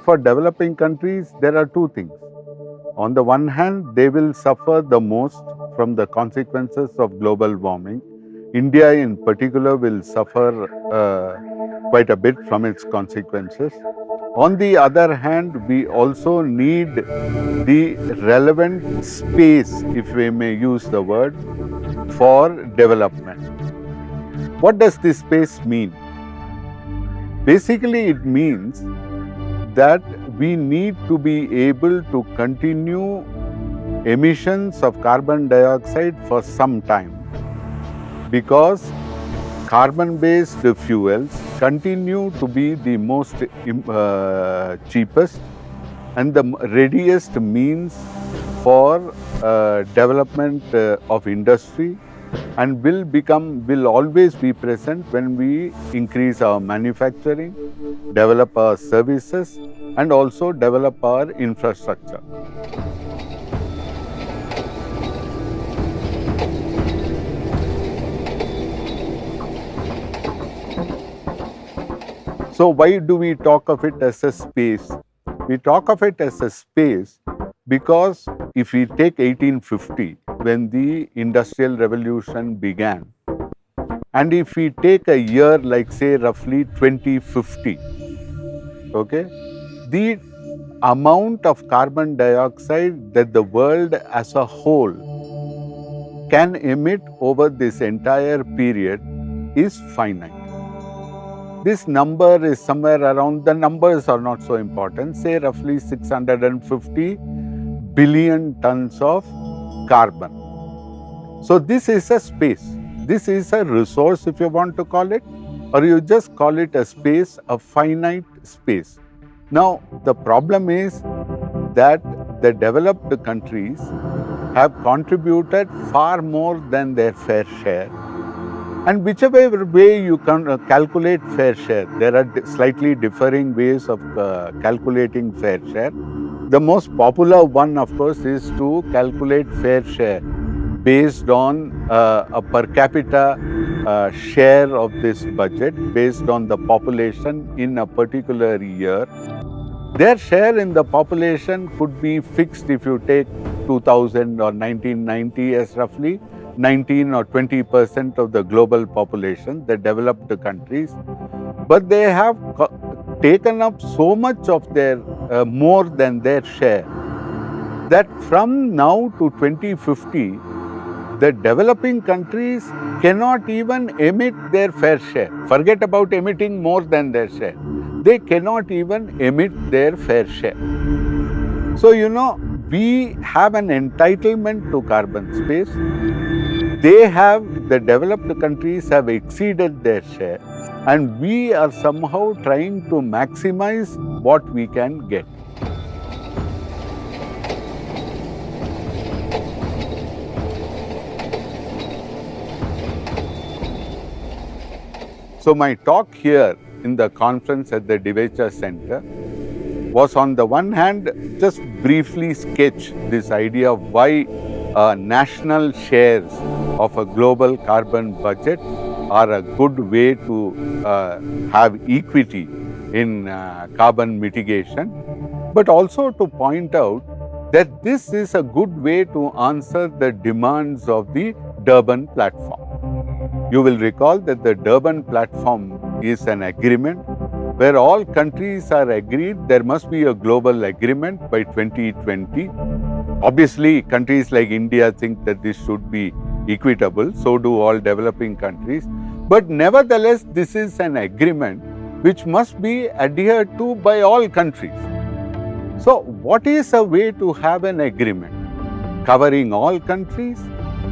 for developing countries, there are two things. On the one hand, they will suffer the most from the consequences of global warming. India in particular will suffer quite a bit from its consequences. On the other hand, we also need the relevant space, if we may use the word, for development. What does this space mean? Basically, it means that we need to be able to continue emissions of carbon dioxide for some time, because carbon-based fuels continue to be the most cheapest and the readiest means for development of industry, and will always be present when we increase our manufacturing, develop our services, and also develop our infrastructure. So why do we talk of it as a space? We talk of it as a space because if we take 1850, when the Industrial Revolution began, and if we take a year like say roughly 2050, okay, the amount of carbon dioxide that the world as a whole can emit over this entire period is finite. This number is somewhere around, the numbers are not so important, say roughly 650 billion tons of carbon. So this is a space. This is a resource, if you want to call it, or you just call it a space, a finite space. Now, the problem is that the developed countries have contributed far more than their fair share. And whichever way you can calculate fair share, there are slightly differing ways of calculating fair share. The most popular one, of course, is to calculate fair share based on a per capita share of this budget based on the population in a particular year. Their share in the population could be fixed if you take 2000 or 1990 as roughly 19 or 20% of the global population, the developed countries. But they have taken up so much of their, more than their share, that from now to 2050, the developing countries cannot even emit their fair share. Forget about emitting more than their share. They cannot even emit their fair share. So, you know, we have an entitlement to carbon space. The developed countries have exceeded their share, and we are somehow trying to maximize what we can get. So my talk here in the conference at the Devecha Center was, on the one hand, just briefly sketch this idea of why national shares of a global carbon budget are a good way to have equity in carbon mitigation, but also to point out that this is a good way to answer the demands of the Durban Platform. You will recall that the Durban Platform is an agreement where all countries are agreed there must be a global agreement by 2020. Obviously, countries like India think that this should be equitable, so do all developing countries. But nevertheless, this is an agreement which must be adhered to by all countries. So, what is a way to have an agreement covering all countries,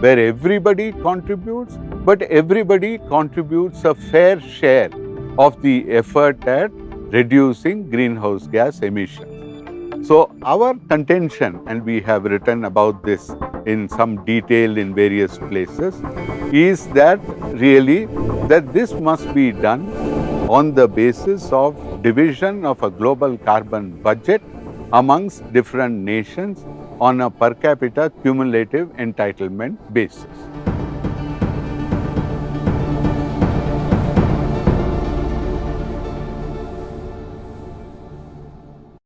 where everybody contributes, but everybody contributes a fair share of the effort at reducing greenhouse gas emissions? So our contention, and we have written about this in some detail in various places, is that really that this must be done on the basis of division of a global carbon budget amongst different nations on a per capita cumulative entitlement basis.